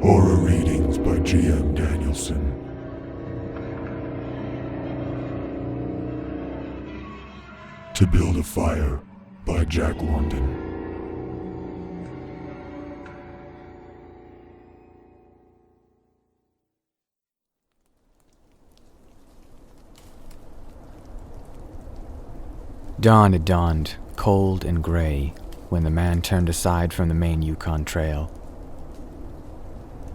Horror Readings by Danielson. To Build a Fire by Jack London. Dawn had dawned, cold and gray, when the man turned aside from the main Yukon Trail.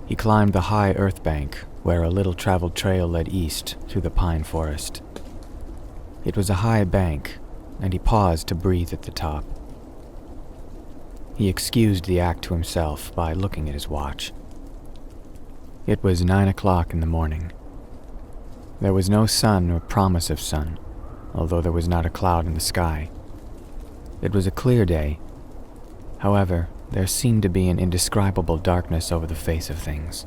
He climbed the high earth bank, where a little-traveled trail led east through the pine forest. It was a high bank, and he paused to breathe at the top. He excused the act to himself by looking at his watch. It was 9 o'clock in the morning. There was no sun or promise of sun, although there was not a cloud in the sky. It was a clear day. However, there seemed to be an indescribable darkness over the face of things.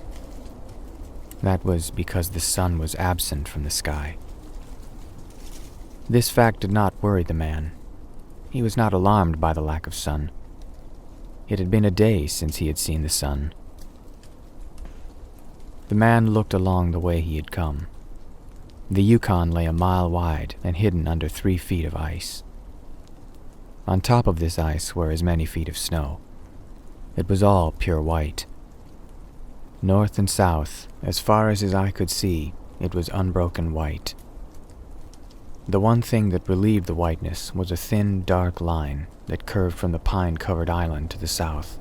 That was because the sun was absent from the sky. This fact did not worry the man. He was not alarmed by the lack of sun. It had been a day since he had seen the sun. The man looked along the way he had come. The Yukon lay a mile wide and hidden under 3 feet of ice. On top of this ice were as many feet of snow. It was all pure white. North and south, as far as his eye could see, it was unbroken white. The one thing that relieved the whiteness was a thin, dark line that curved from the pine-covered island to the south.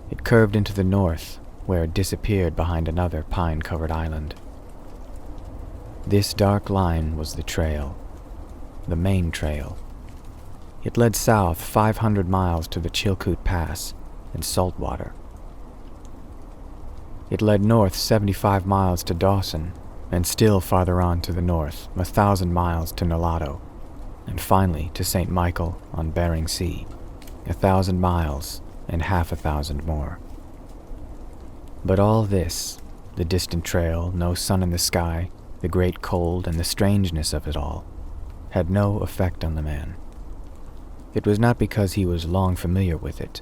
It curved into the north, where it disappeared behind another pine-covered island. This dark line was the trail, the main trail. It led south 500 miles to the Chilkoot Pass and saltwater. It led north 75 miles to Dawson, and still farther on to the north 1,000 miles to Nulato, and finally to St. Michael on Bering Sea, 1,000 miles and half 1,000 more. But all this, the distant trail, no sun in the sky, the great cold and the strangeness of it all, had no effect on the man. It was not because he was long familiar with it.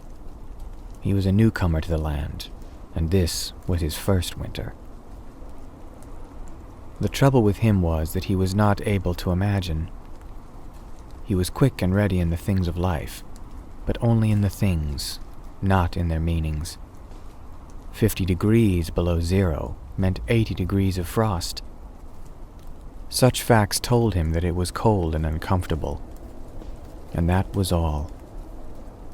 He was a newcomer to the land, and this was his first winter. The trouble with him was that he was not able to imagine. He was quick and ready in the things of life, but only in the things, not in their meanings. 50 degrees below zero meant 80 degrees of frost. Such facts told him that it was cold and uncomfortable, and that was all.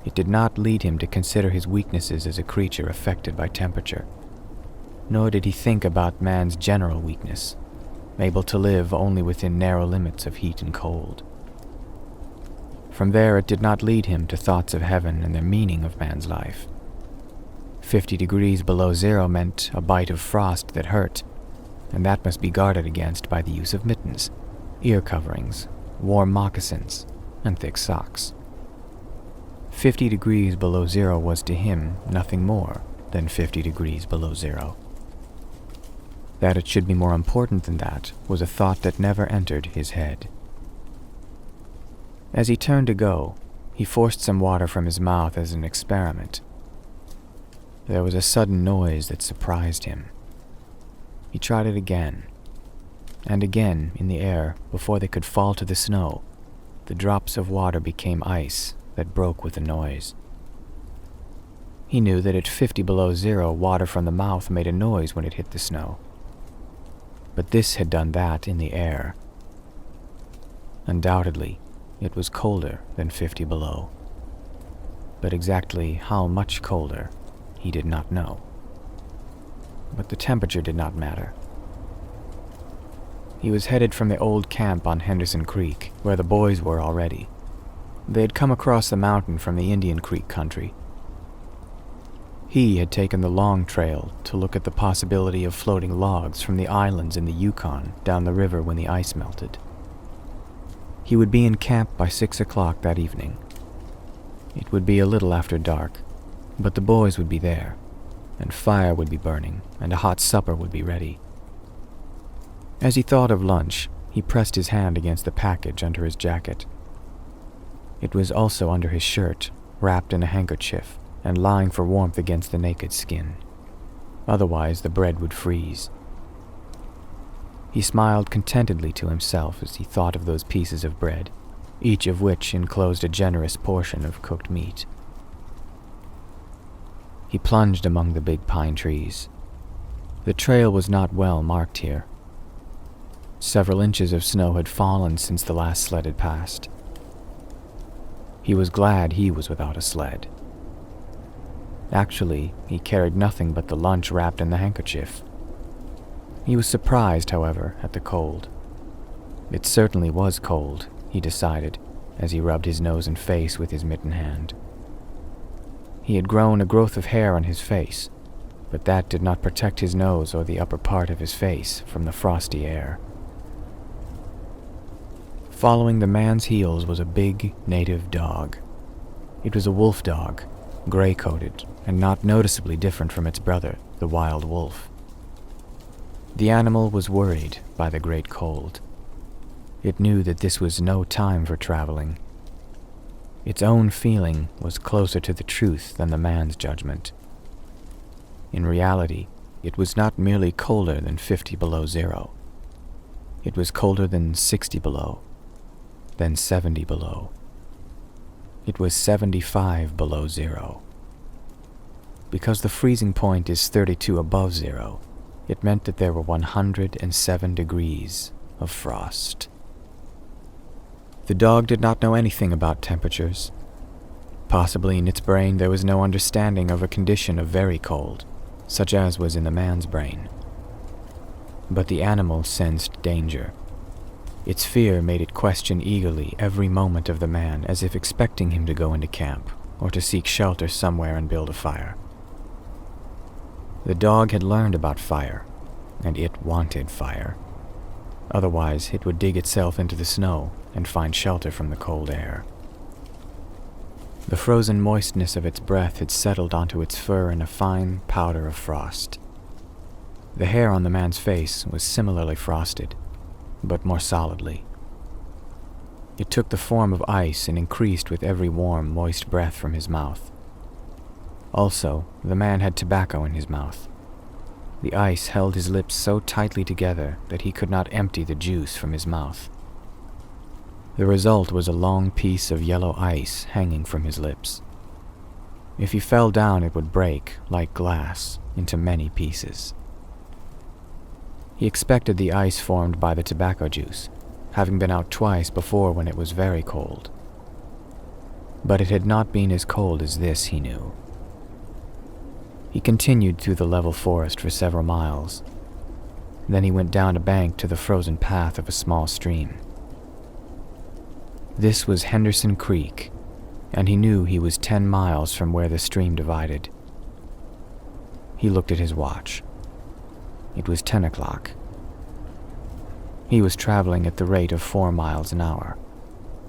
It did not lead him to consider his weaknesses as a creature affected by temperature, nor did he think about man's general weakness, able to live only within narrow limits of heat and cold. From there it did not lead him to thoughts of heaven and the meaning of man's life. 50 degrees below zero meant a bite of frost that hurt, and that must be guarded against by the use of mittens, ear coverings, warm moccasins, and thick socks. 50 degrees below zero was to him nothing more than 50 degrees below zero. That it should be more important than that was a thought that never entered his head. As he turned to go, he forced some water from his mouth as an experiment. There was a sudden noise that surprised him. He tried it again, and again in the air before they could fall to the snow. The drops of water became ice that broke with the noise. He knew that at 50 below zero, water from the mouth made a noise when it hit the snow. But this had done that in the air. Undoubtedly, it was colder than 50 below. But exactly how much colder, he did not know. But the temperature did not matter. He was headed from the old camp on Henderson Creek, where the boys were already. They had come across the mountain from the Indian Creek country. He had taken the long trail to look at the possibility of floating logs from the islands in the Yukon down the river when the ice melted. He would be in camp by 6 o'clock that evening. It would be a little after dark, but the boys would be there, and fire would be burning, and a hot supper would be ready. As he thought of lunch, he pressed his hand against the package under his jacket. It was also under his shirt, wrapped in a handkerchief, and lying for warmth against the naked skin. otherwise the bread would freeze. He smiled contentedly to himself as he thought of those pieces of bread, each of which enclosed a generous portion of cooked meat. He plunged among the big pine trees. The trail was not well marked here. Several inches of snow had fallen since the last sled had passed. He was glad he was without a sled. Actually, he carried nothing but the lunch wrapped in the handkerchief. He was surprised, however, at the cold. It certainly was cold, he decided, as he rubbed his nose and face with his mittened hand. He had grown a growth of hair on his face, but that did not protect his nose or the upper part of his face from the frosty air. Following the man's heels was a big native dog. It was a wolf dog, gray-coated, and not noticeably different from its brother, the wild wolf. The animal was worried by the great cold. It knew that this was no time for traveling. Its own feeling was closer to the truth than the man's judgment. In reality, it was not merely colder than 50 below zero. It was colder than 60 below, then 70 below. It was 75 below zero. Because the freezing point is 32 above zero, it meant that there were 107 degrees of frost. The dog did not know anything about temperatures. Possibly in its brain there was no understanding of a condition of very cold, such as was in the man's brain. But the animal sensed danger. Its fear made it question eagerly every moment of the man, as if expecting him to go into camp or to seek shelter somewhere and build a fire. The dog had learned about fire, and it wanted fire. Otherwise, it would dig itself into the snow and find shelter from the cold air. The frozen moistness of its breath had settled onto its fur in a fine powder of frost. The hair on the man's face was similarly frosted, but more solidly. It took the form of ice and increased with every warm, moist breath from his mouth. Also, the man had tobacco in his mouth. The ice held his lips so tightly together that he could not empty the juice from his mouth. The result was a long piece of yellow ice hanging from his lips. If he fell down, it would break, like glass, into many pieces. He expected the ice formed by the tobacco juice, having been out twice before when it was very cold. But it had not been as cold as this, he knew. He continued through the level forest for several miles. Then he went down a bank to the frozen path of a small stream. This was Henderson Creek, and he knew he was 10 miles from where the stream divided. He looked at his watch. It was 10 o'clock. He was traveling at the rate of 4 miles an hour.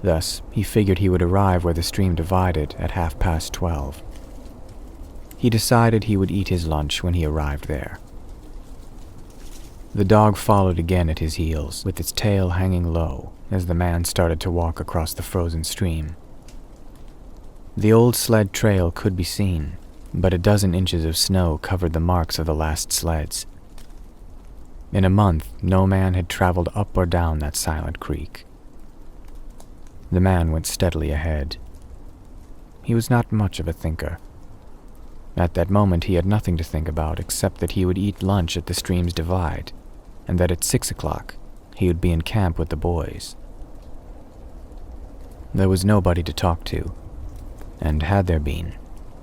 Thus, he figured he would arrive where the stream divided at 12:30. He decided he would eat his lunch when he arrived there. The dog followed again at his heels, with its tail hanging low, as the man started to walk across the frozen stream. The old sled trail could be seen, but a dozen inches of snow covered the marks of the last sleds. In a month, no man had traveled up or down that silent creek. The man went steadily ahead. He was not much of a thinker. At that moment, he had nothing to think about except that he would eat lunch at the stream's divide, and that at 6 o'clock, he would be in camp with the boys. There was nobody to talk to, and had there been,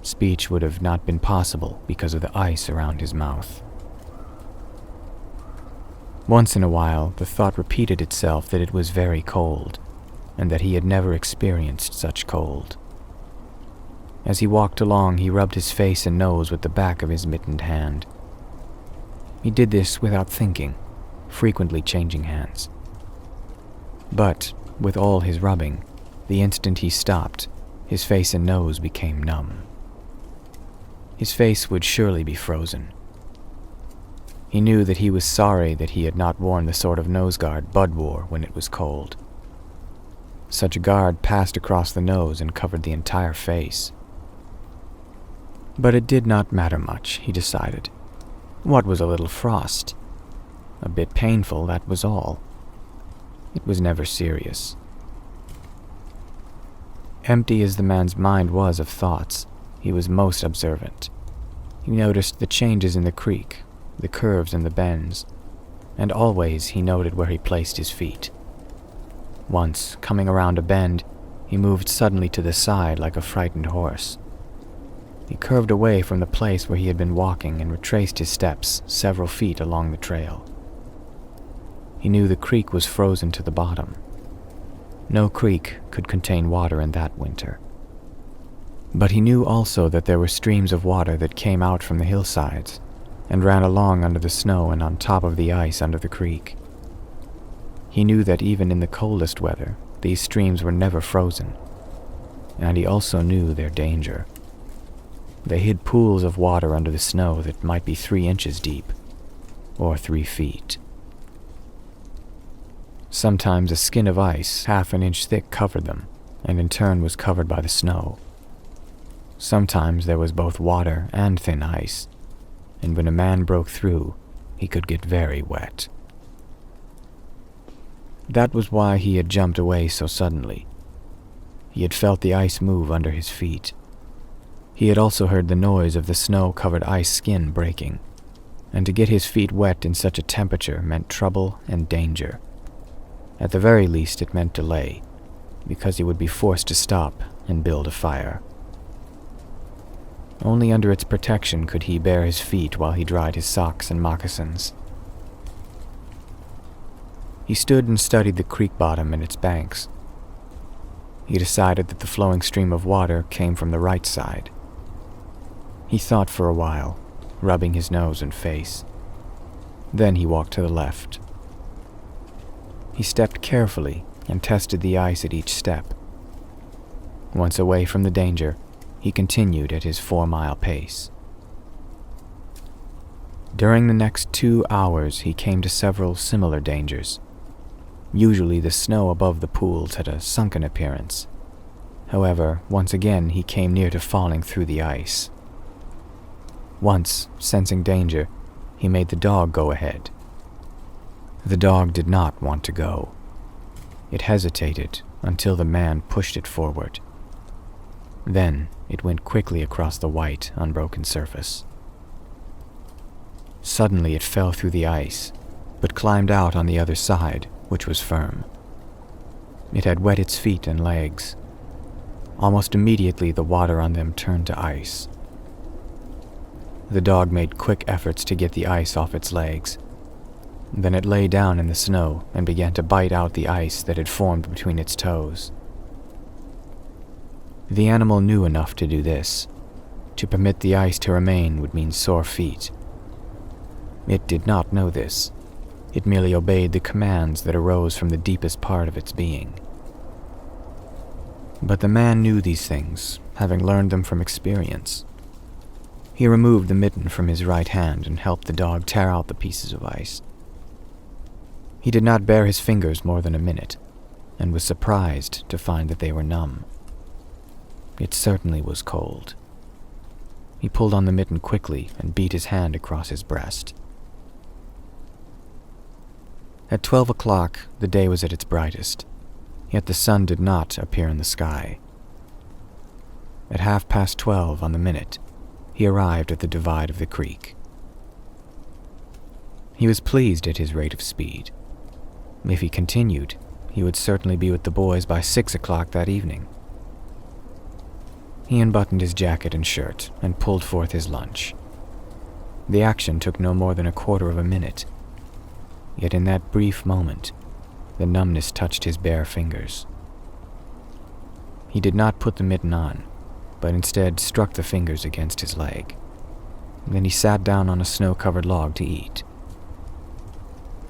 speech would have not been possible because of the ice around his mouth. Once in a while, the thought repeated itself that it was very cold, and that he had never experienced such cold. As he walked along, he rubbed his face and nose with the back of his mittened hand. He did this without thinking, frequently changing hands. But, with all his rubbing, the instant he stopped, his face and nose became numb. His face would surely be frozen. He knew that he was sorry that he had not worn the sort of nose guard Bud wore when it was cold. Such a guard passed across the nose and covered the entire face. But it did not matter much, he decided. What was a little frost? A bit painful, that was all. It was never serious. Empty as the man's mind was of thoughts, he was most observant. He noticed the changes in the creek, the curves and the bends, and always he noted where he placed his feet. Once, coming around a bend, he moved suddenly to the side like a frightened horse. He curved away from the place where he had been walking and retraced his steps several feet along the trail. He knew the creek was frozen to the bottom. No creek could contain water in that winter. But he knew also that there were streams of water that came out from the hillsides and ran along under the snow and on top of the ice under the creek. He knew that even in the coldest weather, these streams were never frozen, and he also knew their danger. They hid pools of water under the snow that might be 3 inches deep, or 3 feet. Sometimes a skin of ice 1/2 inch thick covered them, and in turn was covered by the snow. Sometimes there was both water and thin ice, and when a man broke through, he could get very wet. That was why he had jumped away so suddenly. He had felt the ice move under his feet. He had also heard the noise of the snow-covered ice skin breaking, and to get his feet wet in such a temperature meant trouble and danger. At the very least, it meant delay, because he would be forced to stop and build a fire. Only under its protection could he bare his feet while he dried his socks and moccasins. He stood and studied the creek bottom and its banks. He decided that the flowing stream of water came from the right side. He thought for a while, rubbing his nose and face. Then he walked to the left. He stepped carefully and tested the ice at each step. Once away from the danger, he continued at his 4-mile pace. During the next 2 hours, he came to several similar dangers. Usually the snow above the pools had a sunken appearance. However, once again he came near to falling through the ice. Once, sensing danger, he made the dog go ahead. The dog did not want to go. It hesitated until the man pushed it forward. Then it went quickly across the white, unbroken surface. Suddenly it fell through the ice, but climbed out on the other side, which was firm. It had wet its feet and legs. Almost immediately the water on them turned to ice. The dog made quick efforts to get the ice off its legs. Then it lay down in the snow and began to bite out the ice that had formed between its toes. The animal knew enough to do this. To permit the ice to remain would mean sore feet. It did not know this. It merely obeyed the commands that arose from the deepest part of its being. But the man knew these things, having learned them from experience. He removed the mitten from his right hand and helped the dog tear out the pieces of ice. He did not bare his fingers more than a minute, and was surprised to find that they were numb. It certainly was cold. He pulled on the mitten quickly and beat his hand across his breast. At 12 o'clock, the day was at its brightest, yet the sun did not appear in the sky. At 12:30 on the minute, he arrived at the divide of the creek. He was pleased at his rate of speed. If he continued, he would certainly be with the boys by 6 o'clock that evening. He unbuttoned his jacket and shirt and pulled forth his lunch. The action took no more than a quarter of a minute. Yet in that brief moment, the numbness touched his bare fingers. He did not put the mitten on, but instead struck the fingers against his leg. Then he sat down on a snow-covered log to eat.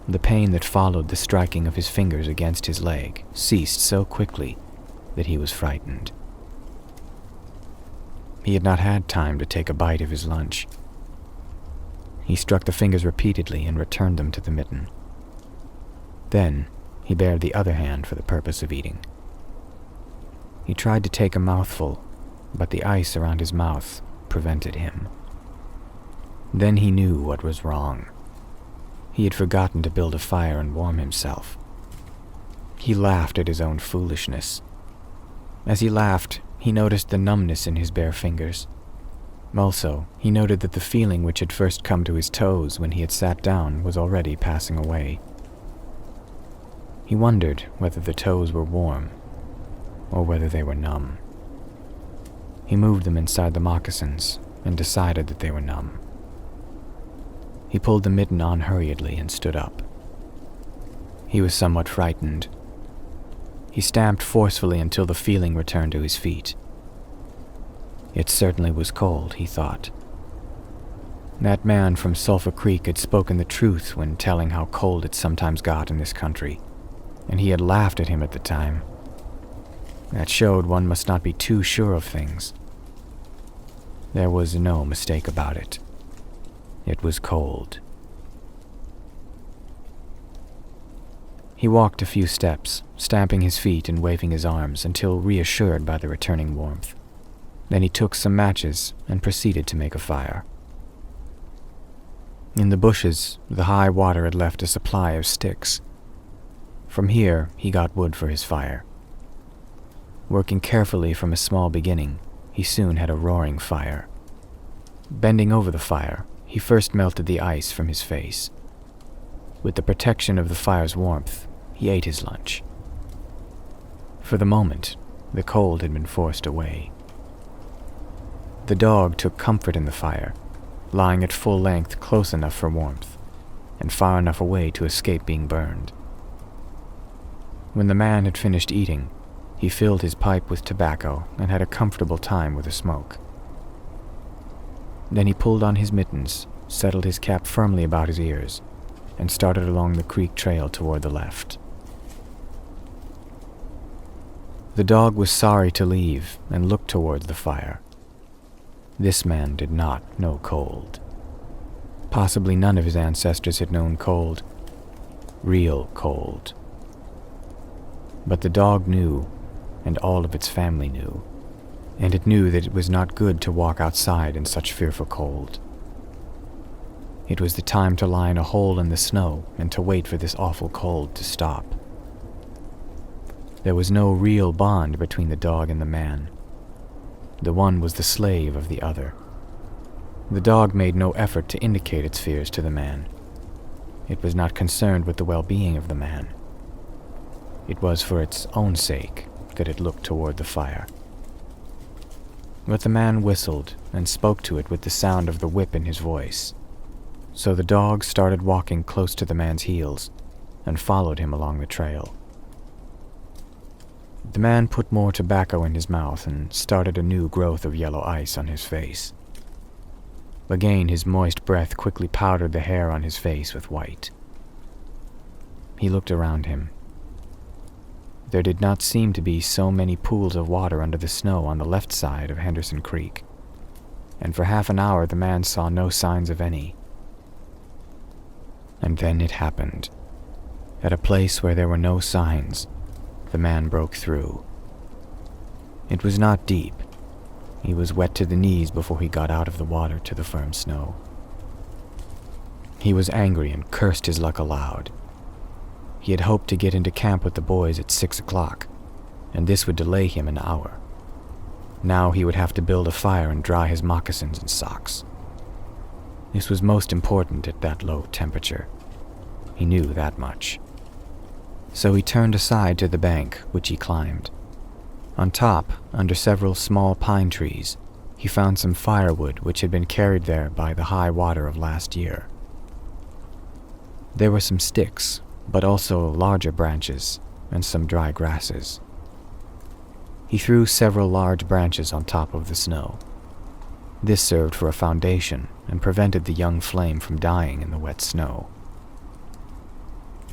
The pain that followed the striking of his fingers against his leg ceased so quickly that he was frightened. He had not had time to take a bite of his lunch. He struck the fingers repeatedly and returned them to the mitten. Then he bared the other hand for the purpose of eating. He tried to take a mouthful, but the ice around his mouth prevented him. Then he knew what was wrong. He had forgotten to build a fire and warm himself. He laughed at his own foolishness. As he laughed, he noticed the numbness in his bare fingers. Also, he noted that the feeling which had first come to his toes when he had sat down was already passing away. He wondered whether the toes were warm or whether they were numb. He moved them inside the moccasins and decided that they were numb. He pulled the mitten on hurriedly and stood up. He was somewhat frightened. He stamped forcefully until the feeling returned to his feet. It certainly was cold, he thought. That man from Sulphur Creek had spoken the truth when telling how cold it sometimes got in this country, and he had laughed at him at the time. That showed one must not be too sure of things. There was no mistake about it. It was cold. He walked a few steps, stamping his feet and waving his arms until reassured by the returning warmth. Then he took some matches and proceeded to make a fire. In the bushes, the high water had left a supply of sticks. From here, he got wood for his fire. Working carefully from a small beginning, he soon had a roaring fire. Bending over the fire, he first melted the ice from his face. With the protection of the fire's warmth, he ate his lunch. For the moment, the cold had been forced away. The dog took comfort in the fire, lying at full length close enough for warmth, and far enough away to escape being burned. When the man had finished eating, he filled his pipe with tobacco and had a comfortable time with a smoke. Then he pulled on his mittens, settled his cap firmly about his ears, and started along the creek trail toward the left. The dog was sorry to leave and looked towards the fire. This man did not know cold. Possibly none of his ancestors had known cold, real cold. But the dog knew, and all of its family knew, and it knew that it was not good to walk outside in such fearful cold. It was the time to lie in a hole in the snow and to wait for this awful cold to stop. There was no real bond between the dog and the man. The one was the slave of the other. The dog made no effort to indicate its fears to the man. It was not concerned with the well-being of the man. It was for its own sake that it looked toward the fire. But the man whistled and spoke to it with the sound of the whip in his voice. So the dog started walking close to the man's heels and followed him along the trail. The man put more tobacco in his mouth and started a new growth of yellow ice on his face. Again, his moist breath quickly powdered the hair on his face with white. He looked around him. There did not seem to be so many pools of water under the snow on the left side of Henderson Creek, and for half an hour the man saw no signs of any. And then it happened. At a place where there were no signs, the man broke through. It was not deep. He was wet to the knees before he got out of the water to the firm snow. He was angry and cursed his luck aloud. He had hoped to get into camp with the boys at 6 o'clock, and this would delay him an hour. Now he would have to build a fire and dry his moccasins and socks. This was most important at that low temperature. He knew that much. So he turned aside to the bank, which he climbed. On top, under several small pine trees, he found some firewood which had been carried there by the high water of last year. There were some sticks, but also larger branches and some dry grasses. He threw several large branches on top of the snow. This served for a foundation and prevented the young flame from dying in the wet snow.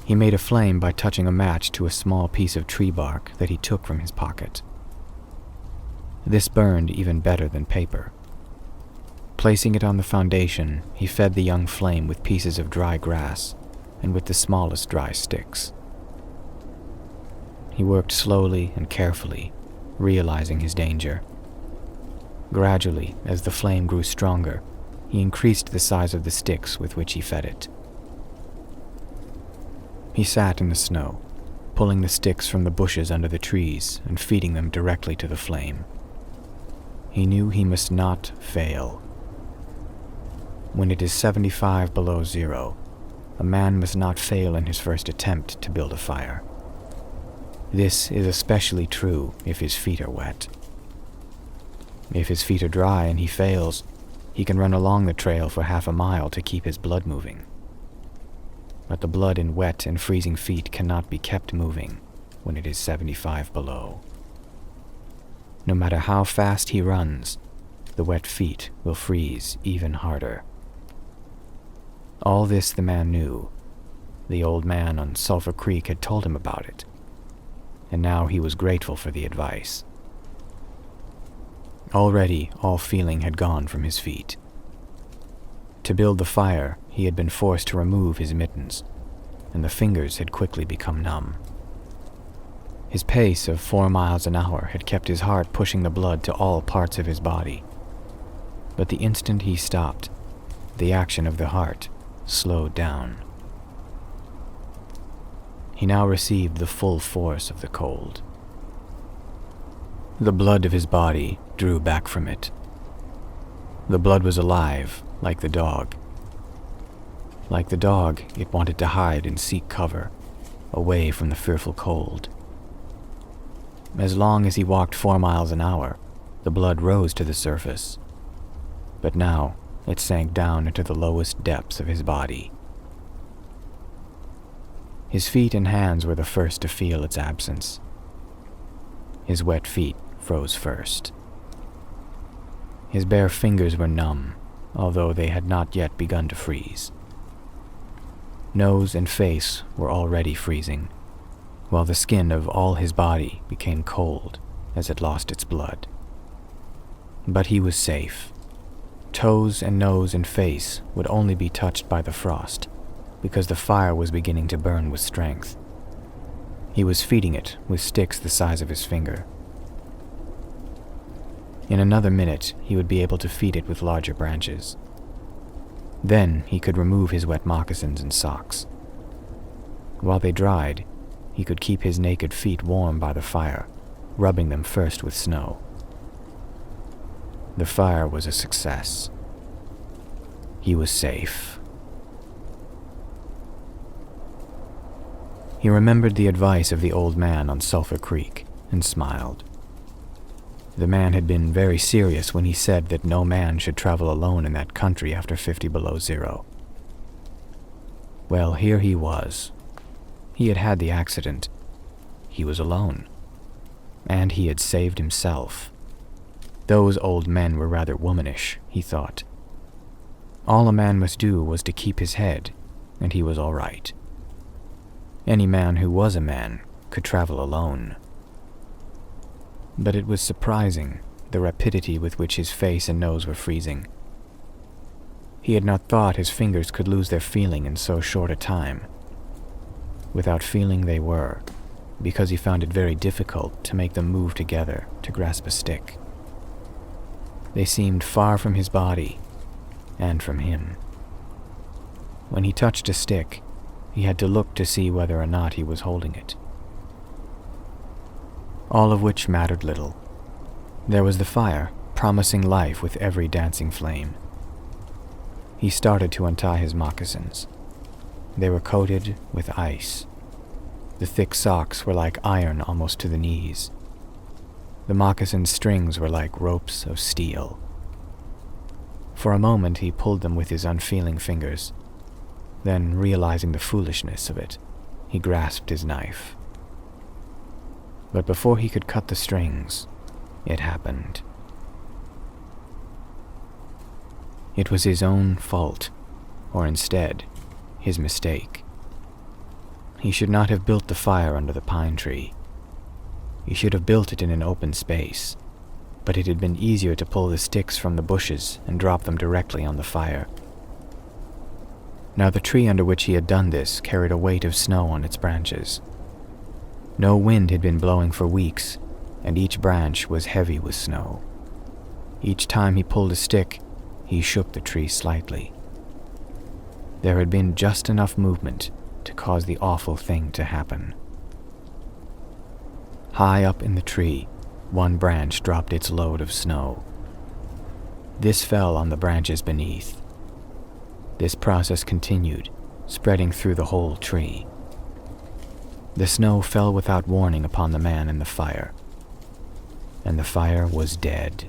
He made a flame by touching a match to a small piece of tree bark that he took from his pocket. This burned even better than paper. Placing it on the foundation, he fed the young flame with pieces of dry grass and with the smallest dry sticks. He worked slowly and carefully, realizing his danger. Gradually, as the flame grew stronger, he he increased the size of the sticks with which he fed it. He sat in the snow, pulling the sticks from the bushes under the trees and feeding them directly to the flame. He knew he must not fail. When it is 75 below zero, a man must not fail in his first attempt to build a fire. This is especially true if his feet are wet. If his feet are dry and he fails, he can run along the trail for half a mile to keep his blood moving. But the blood in wet and freezing feet cannot be kept moving when it is 75 below. No matter how fast he runs, the wet feet will freeze even harder. All this the man knew. The old man on Sulphur Creek had told him about it, and now he was grateful for the advice. Already all feeling had gone from his feet. To build the fire, he had been forced to remove his mittens, and the fingers had quickly become numb. His pace of 4 miles an hour had kept his heart pushing the blood to all parts of his body. But the instant he stopped, the action of the heart slowed down. He now received the full force of the cold. The blood of his body drew back from it. The blood was alive, like the dog. Like the dog, it wanted to hide and seek cover, away from the fearful cold. As long as he walked 4 miles an hour, the blood rose to the surface. But now, it sank down into the lowest depths of his body. His feet and hands were the first to feel its absence. His wet feet froze first. His bare fingers were numb, although they had not yet begun to freeze. Nose and face were already freezing, while the skin of all his body became cold as it lost its blood. But he was safe. Toes and nose and face would only be touched by the frost, because the fire was beginning to burn with strength. He was feeding it with sticks the size of his finger. In another minute, he would be able to feed it with larger branches. Then he could remove his wet moccasins and socks. While they dried, he could keep his naked feet warm by the fire, rubbing them first with snow. The fire was a success. He was safe. He remembered the advice of the old man on Sulphur Creek and smiled. The man had been very serious when he said that no man should travel alone in that country after 50 below zero. Well, here he was. He had had the accident. He was alone. And he had saved himself. Those old men were rather womanish, he thought. All a man must do was to keep his head, and he was all right. Any man who was a man could travel alone. But it was surprising, the rapidity with which his face and nose were freezing. He had not thought his fingers could lose their feeling in so short a time. Without feeling they were, because he found it very difficult to make them move together to grasp a stick. They seemed far from his body, and from him. When he touched a stick, he had to look to see whether or not he was holding it. All of which mattered little. There was the fire, promising life with every dancing flame. He started to untie his moccasins. They were coated with ice. The thick socks were like iron almost to the knees. The moccasin strings were like ropes of steel. For a moment he pulled them with his unfeeling fingers. Then, realizing the foolishness of it, he grasped his knife. But before he could cut the strings, it happened. It was his own fault, or instead, his mistake. He should not have built the fire under the pine tree. He should have built it in an open space, but it had been easier to pull the sticks from the bushes and drop them directly on the fire. Now the tree under which he had done this carried a weight of snow on its branches. No wind had been blowing for weeks, and each branch was heavy with snow. Each time he pulled a stick, he shook the tree slightly. There had been just enough movement to cause the awful thing to happen. High up in the tree, one branch dropped its load of snow. This fell on the branches beneath. This process continued, spreading through the whole tree. The snow fell without warning upon the man in the fire, and the fire was dead.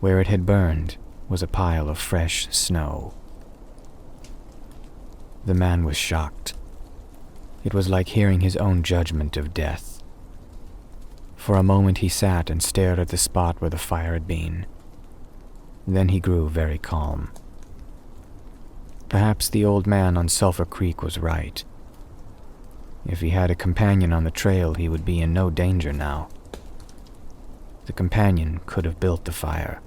Where it had burned was a pile of fresh snow. The man was shocked. It was like hearing his own judgment of death. For a moment he sat and stared at the spot where the fire had been. Then he grew very calm. Perhaps the old man on Sulphur Creek was right. If he had a companion on the trail, he would be in no danger now. The companion could have built the fire.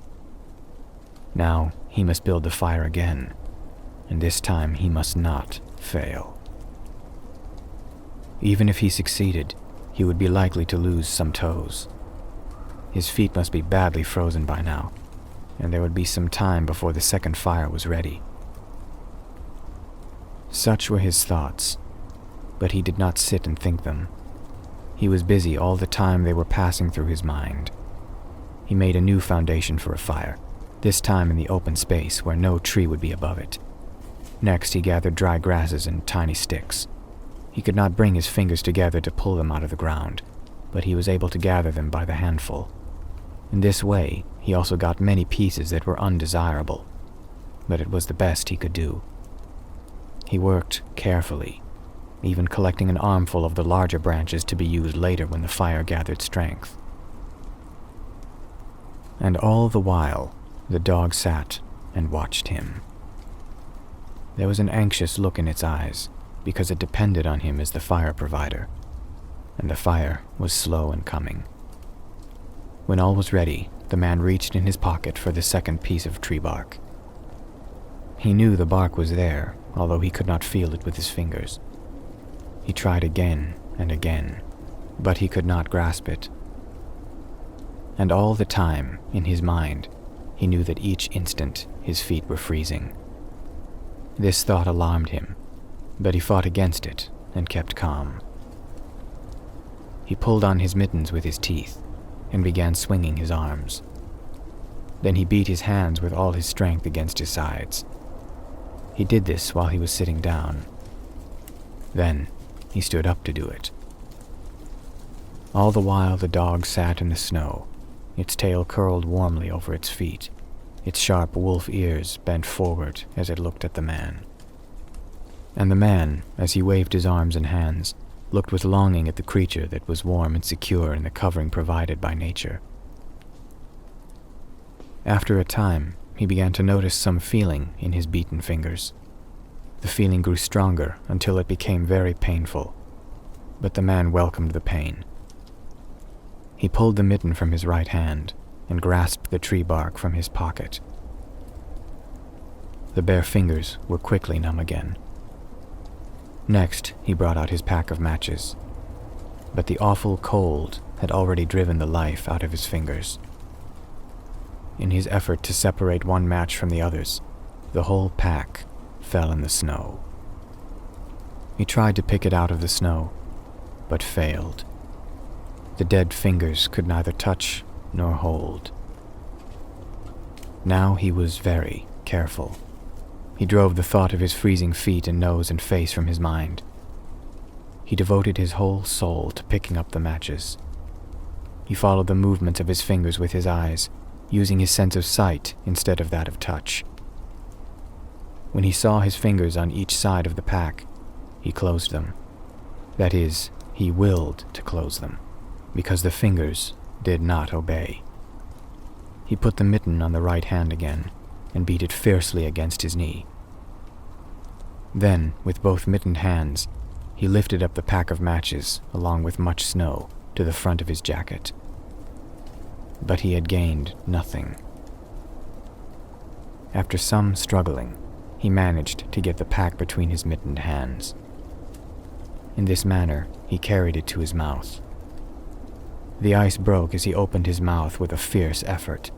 Now he must build the fire again, and this time he must not fail. Even if he succeeded, he would be likely to lose some toes. His feet must be badly frozen by now, and there would be some time before the second fire was ready. Such were his thoughts, but he did not sit and think them. He was busy all the time they were passing through his mind. He made a new foundation for a fire, this time in the open space where no tree would be above it. Next, he gathered dry grasses and tiny sticks. He could not bring his fingers together to pull them out of the ground, but he was able to gather them by the handful. In this way, he also got many pieces that were undesirable, but it was the best he could do. He worked carefully, even collecting an armful of the larger branches to be used later when the fire gathered strength. And all the while, the dog sat and watched him. There was an anxious look in its eyes, because it depended on him as the fire provider, and the fire was slow in coming. When all was ready, the man reached in his pocket for the second piece of tree bark. He knew the bark was there, although he could not feel it with his fingers. He tried again and again, but he could not grasp it. And all the time, in his mind, he knew that each instant his feet were freezing. This thought alarmed him, but he fought against it and kept calm. He pulled on his mittens with his teeth and began swinging his arms. Then he beat his hands with all his strength against his sides. He did this while he was sitting down. Then he stood up to do it. All the while the dog sat in the snow, its tail curled warmly over its feet, its sharp wolf ears bent forward as it looked at the man. And the man, as he waved his arms and hands, looked with longing at the creature that was warm and secure in the covering provided by nature. After a time, he began to notice some feeling in his beaten fingers. The feeling grew stronger until it became very painful, but the man welcomed the pain. He pulled the mitten from his right hand and grasped the tree bark from his pocket. The bare fingers were quickly numb again. Next, he brought out his pack of matches, but the awful cold had already driven the life out of his fingers. In his effort to separate one match from the others, the whole pack fell in the snow. He tried to pick it out of the snow, but failed. The dead fingers could neither touch nor hold. Now he was very careful. He drove the thought of his freezing feet and nose and face from his mind. He devoted his whole soul to picking up the matches. He followed the movements of his fingers with his eyes, using his sense of sight instead of that of touch. When he saw his fingers on each side of the pack, he closed them. That is, he willed to close them, because the fingers did not obey. He put the mitten on the right hand again, and beat it fiercely against his knee. Then, with both mittened hands, he lifted up the pack of matches, along with much snow, to the front of his jacket. But he had gained nothing. After some struggling, he managed to get the pack between his mittened hands. In this manner, he carried it to his mouth. The ice broke as he opened his mouth with a fierce effort.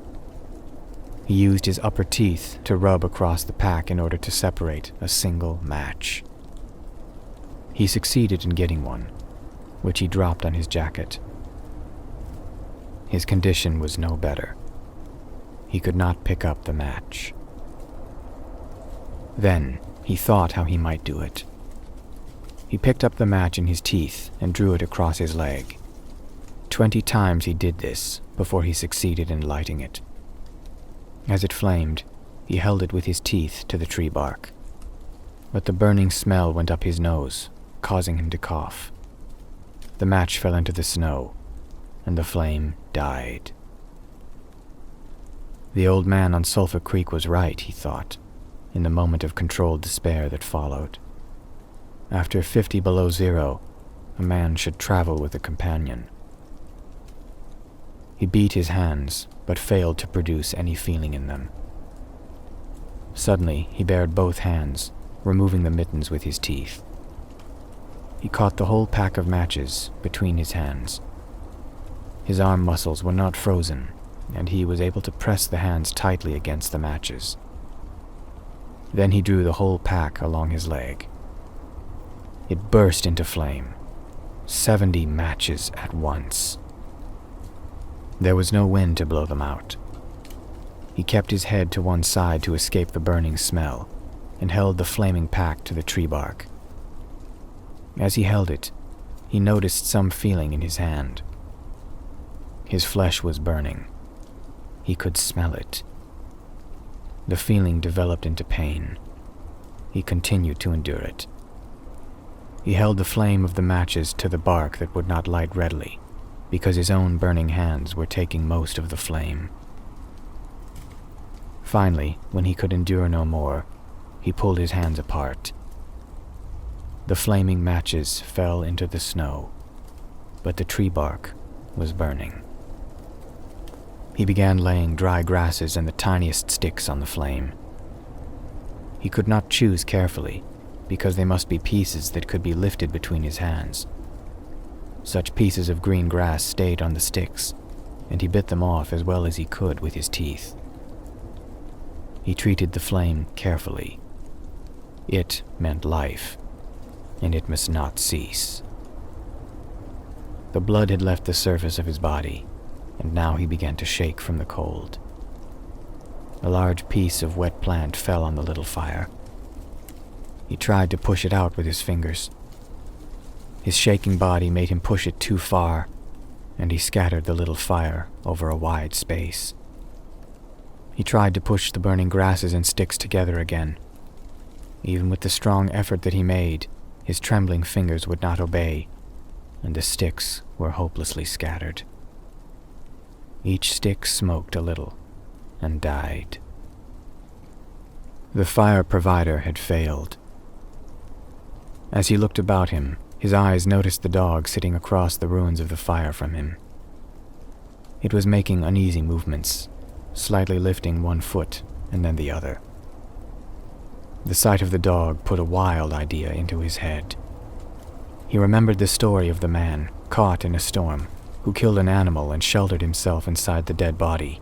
He used his upper teeth to rub across the pack in order to separate a single match. He succeeded in getting one, which he dropped on his jacket. His condition was no better. He could not pick up the match. Then he thought how he might do it. He picked up the match in his teeth and drew it across his leg. 20 times he did this before he succeeded in lighting it. As it flamed, he held it with his teeth to the tree bark. But the burning smell went up his nose, causing him to cough. The match fell into the snow, and the flame died. The old man on Sulphur Creek was right, he thought, in the moment of controlled despair that followed. After 50 below zero, a man should travel with a companion. He beat his hands, but failed to produce any feeling in them. Suddenly, he bared both hands, removing the mittens with his teeth. He caught the whole pack of matches between his hands. His arm muscles were not frozen, and he was able to press the hands tightly against the matches. Then he drew the whole pack along his leg. It burst into flame. 70 matches at once. There was no wind to blow them out. He kept his head to one side to escape the burning smell, and held the flaming pack to the tree bark. As he held it, he noticed some feeling in his hand. His flesh was burning. He could smell it. The feeling developed into pain. He continued to endure it. He held the flame of the matches to the bark that would not light readily, because his own burning hands were taking most of the flame. Finally, when he could endure no more, he pulled his hands apart. The flaming matches fell into the snow, but the tree bark was burning. He began laying dry grasses and the tiniest sticks on the flame. He could not choose carefully, because they must be pieces that could be lifted between his hands. Such pieces of green grass stayed on the sticks, and he bit them off as well as he could with his teeth. He treated the flame carefully. It meant life, and it must not cease. The blood had left the surface of his body, and now he began to shake from the cold. A large piece of wet plant fell on the little fire. He tried to push it out with his fingers. His shaking body made him push it too far, and he scattered the little fire over a wide space. He tried to push the burning grasses and sticks together again. Even with the strong effort that he made, his trembling fingers would not obey, and the sticks were hopelessly scattered. Each stick smoked a little and died. The fire provider had failed. As he looked about him, his eyes noticed the dog sitting across the ruins of the fire from him. It was making uneasy movements, slightly lifting one foot and then the other. The sight of the dog put a wild idea into his head. He remembered the story of the man, caught in a storm, who killed an animal and sheltered himself inside the dead body,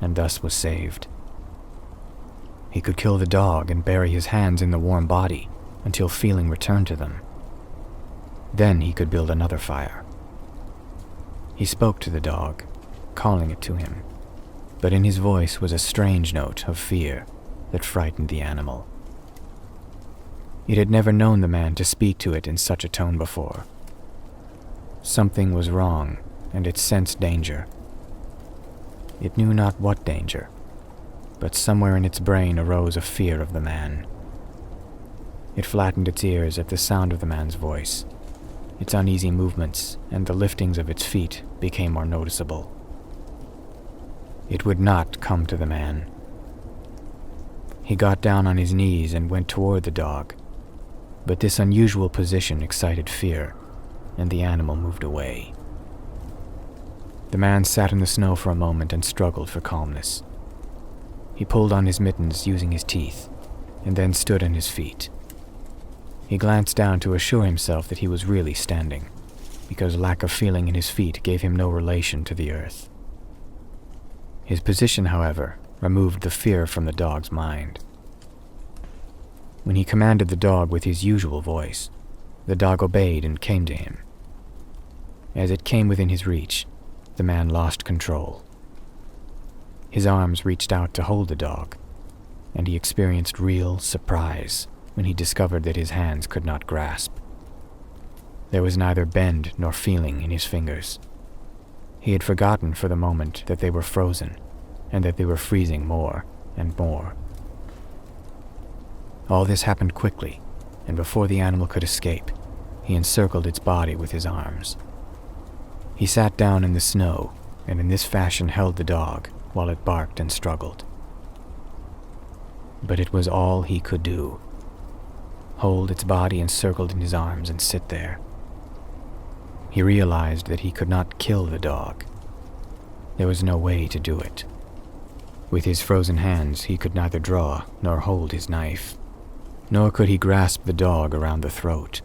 and thus was saved. He could kill the dog and bury his hands in the warm body until feeling returned to them. Then he could build another fire. He spoke to the dog, calling it to him, but in his voice was a strange note of fear that frightened the animal. It had never known the man to speak to it in such a tone before. Something was wrong, and it sensed danger. It knew not what danger, but somewhere in its brain arose a fear of the man. It flattened its ears at the sound of the man's voice. Its uneasy movements and the liftings of its feet became more noticeable. It would not come to the man. He got down on his knees and went toward the dog, but this unusual position excited fear, and the animal moved away. The man sat in the snow for a moment and struggled for calmness. He pulled on his mittens using his teeth, and then stood on his feet. He glanced down to assure himself that he was really standing, because lack of feeling in his feet gave him no relation to the earth. His position, however, removed the fear from the dog's mind. When he commanded the dog with his usual voice, the dog obeyed and came to him. As it came within his reach, the man lost control. His arms reached out to hold the dog, and he experienced real surprise when he discovered that his hands could not grasp. There was neither bend nor feeling in his fingers. He had forgotten for the moment that they were frozen, and that they were freezing more and more. All this happened quickly, and before the animal could escape, he encircled its body with his arms. He sat down in the snow, and in this fashion held the dog while it barked and struggled. But it was all he could do. Hold its body encircled in his arms and sit there. He realized that he could not kill the dog. There was no way to do it. With his frozen hands, he could neither draw nor hold his knife, nor could he grasp the dog around the throat.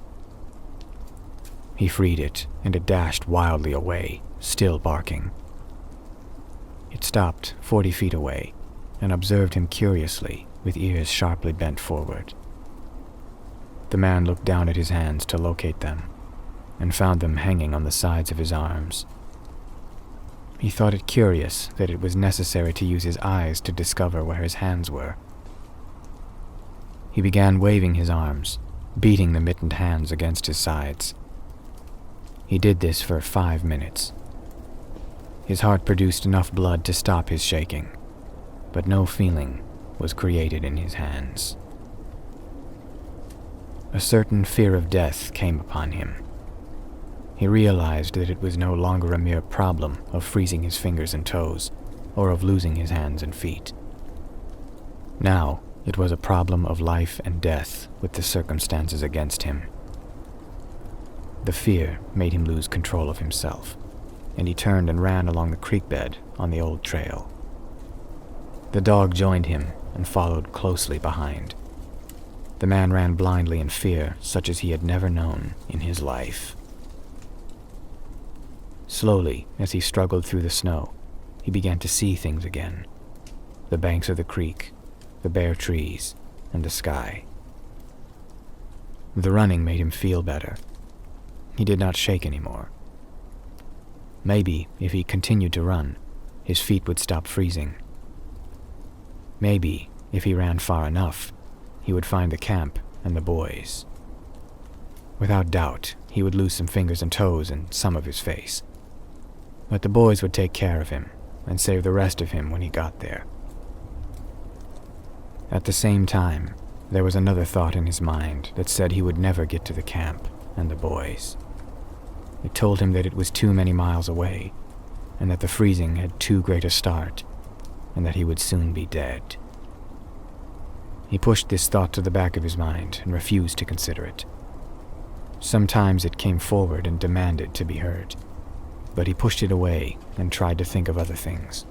He freed it, and it dashed wildly away, still barking. It stopped 40 feet away and observed him curiously, with ears sharply bent forward. The man looked down at his hands to locate them, and found them hanging on the sides of his arms. He thought it curious that it was necessary to use his eyes to discover where his hands were. He began waving his arms, beating the mittened hands against his sides. He did this for 5 minutes. His heart produced enough blood to stop his shaking, but no feeling was created in his hands. A certain fear of death came upon him. He realized that it was no longer a mere problem of freezing his fingers and toes, or of losing his hands and feet. Now, it was a problem of life and death with the circumstances against him. The fear made him lose control of himself, and he turned and ran along the creek bed on the old trail. The dog joined him and followed closely behind. The man ran blindly in fear such as he had never known in his life. Slowly, as he struggled through the snow, he began to see things again. The banks of the creek, the bare trees, and the sky. The running made him feel better. He did not shake anymore. Maybe, if he continued to run, his feet would stop freezing. Maybe, if he ran far enough, he would find the camp and the boys. Without doubt, he would lose some fingers and toes and some of his face. But the boys would take care of him and save the rest of him when he got there. At the same time, there was another thought in his mind that said he would never get to the camp and the boys. It told him that it was too many miles away, and that the freezing had too great a start, and that he would soon be dead. He pushed this thought to the back of his mind and refused to consider it. Sometimes it came forward and demanded to be heard, but he pushed it away and tried to think of other things.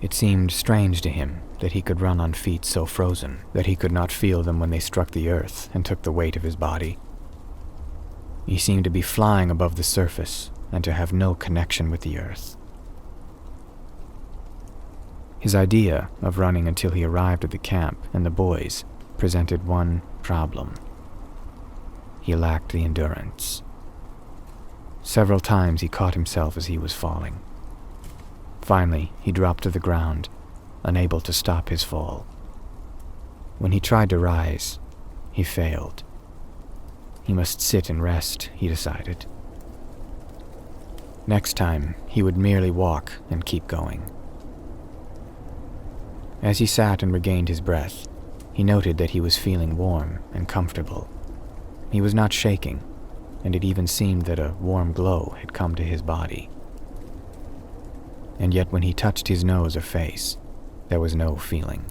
It seemed strange to him that he could run on feet so frozen that he could not feel them when they struck the earth and took the weight of his body. He seemed to be flying above the surface and to have no connection with the earth. His idea of running until he arrived at the camp and the boys presented one problem. He lacked the endurance. Several times he caught himself as he was falling. Finally, he dropped to the ground, unable to stop his fall. When he tried to rise, he failed. He must sit and rest, he decided. Next time, he would merely walk and keep going. As he sat and regained his breath, he noted that he was feeling warm and comfortable. He was not shaking, and it even seemed that a warm glow had come to his body. And yet when he touched his nose or face, there was no feeling.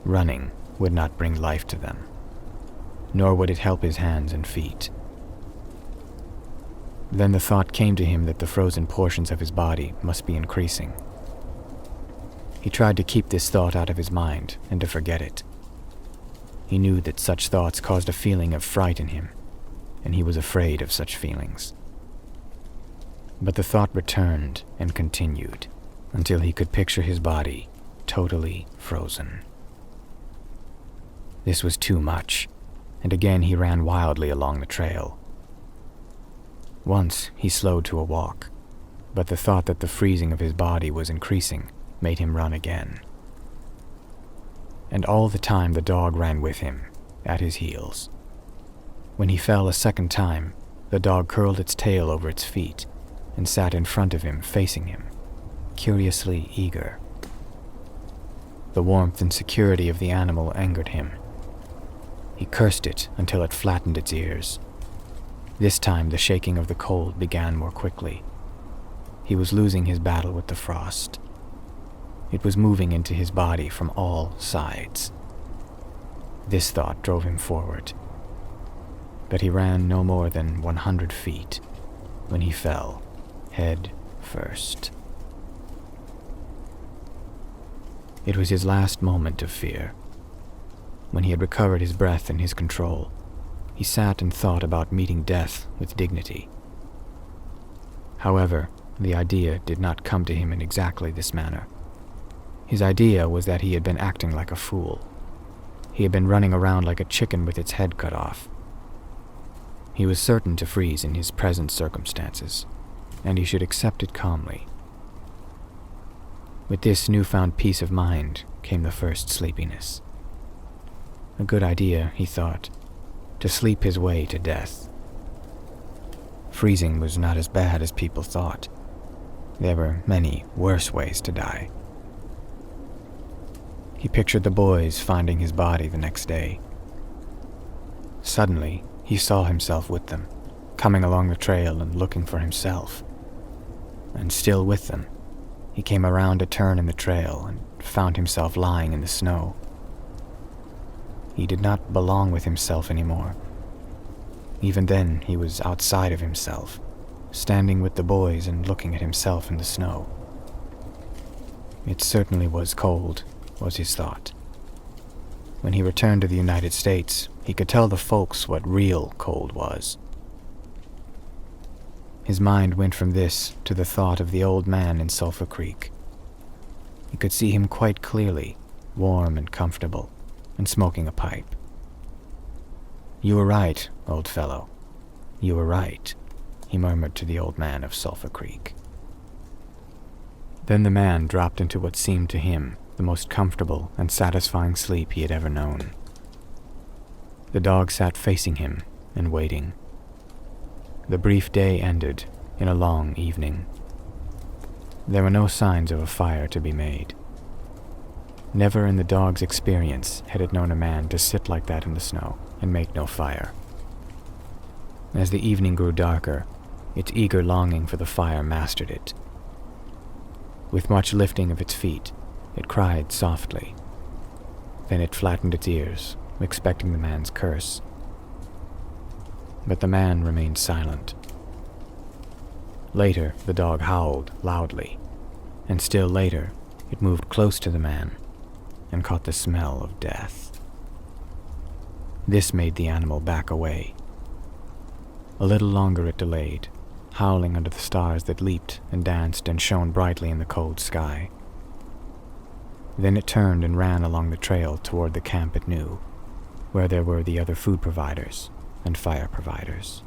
Running would not bring life to them, nor would it help his hands and feet. Then the thought came to him that the frozen portions of his body must be increasing. He tried to keep this thought out of his mind and to forget it. He knew that such thoughts caused a feeling of fright in him, and he was afraid of such feelings. But the thought returned and continued. until he could picture his body totally frozen. This was too much, and again he ran wildly along the trail. Once he slowed to a walk, but the thought that the freezing of his body was increasing made him run again. And all the time the dog ran with him, at his heels. When he fell a second time, the dog curled its tail over its feet and sat in front of him, facing him, curiously eager. The warmth and security of the animal angered him. He cursed it until it flattened its ears. This time the shaking of the cold began more quickly. He was losing his battle with the frost. It was moving into his body from all sides. This thought drove him forward. But he ran no more than 100 feet when he fell, head first. It was his last moment of fear. When he had recovered his breath and his control, he sat and thought about meeting death with dignity. However, the idea did not come to him in exactly this manner. His idea was that he had been acting like a fool. He had been running around like a chicken with its head cut off. He was certain to freeze in his present circumstances, and he should accept it calmly. With this newfound peace of mind came the first sleepiness. A good idea, he thought, to sleep his way to death. Freezing was not as bad as people thought. There were many worse ways to die. He pictured the boys finding his body the next day. Suddenly, he saw himself with them, coming along the trail and looking for himself. And still with them, he came around a turn in the trail and found himself lying in the snow. He did not belong with himself anymore. Even then, he was outside of himself, standing with the boys and looking at himself in the snow. It certainly was cold, was his thought. When he returned to the United States, he could tell the folks what real cold was. His mind went from this to the thought of the old man in Sulphur Creek. He could see him quite clearly, warm and comfortable, and smoking a pipe. "You were right, old fellow. You were right," he murmured to the old man of Sulphur Creek. Then the man dropped into what seemed to him the most comfortable and satisfying sleep he had ever known. The dog sat facing him and waiting. The brief day ended in a long evening. There were no signs of a fire to be made. Never in the dog's experience had it known a man to sit like that in the snow and make no fire. As the evening grew darker, its eager longing for the fire mastered it. With much lifting of its feet, it cried softly. Then it flattened its ears, expecting the man's curse. But the man remained silent. Later, the dog howled loudly, and still later, it moved close to the man and caught the smell of death. This made the animal back away. A little longer it delayed, howling under the stars that leaped and danced and shone brightly in the cold sky. Then it turned and ran along the trail toward the camp it knew, where there were the other food providers and fire providers.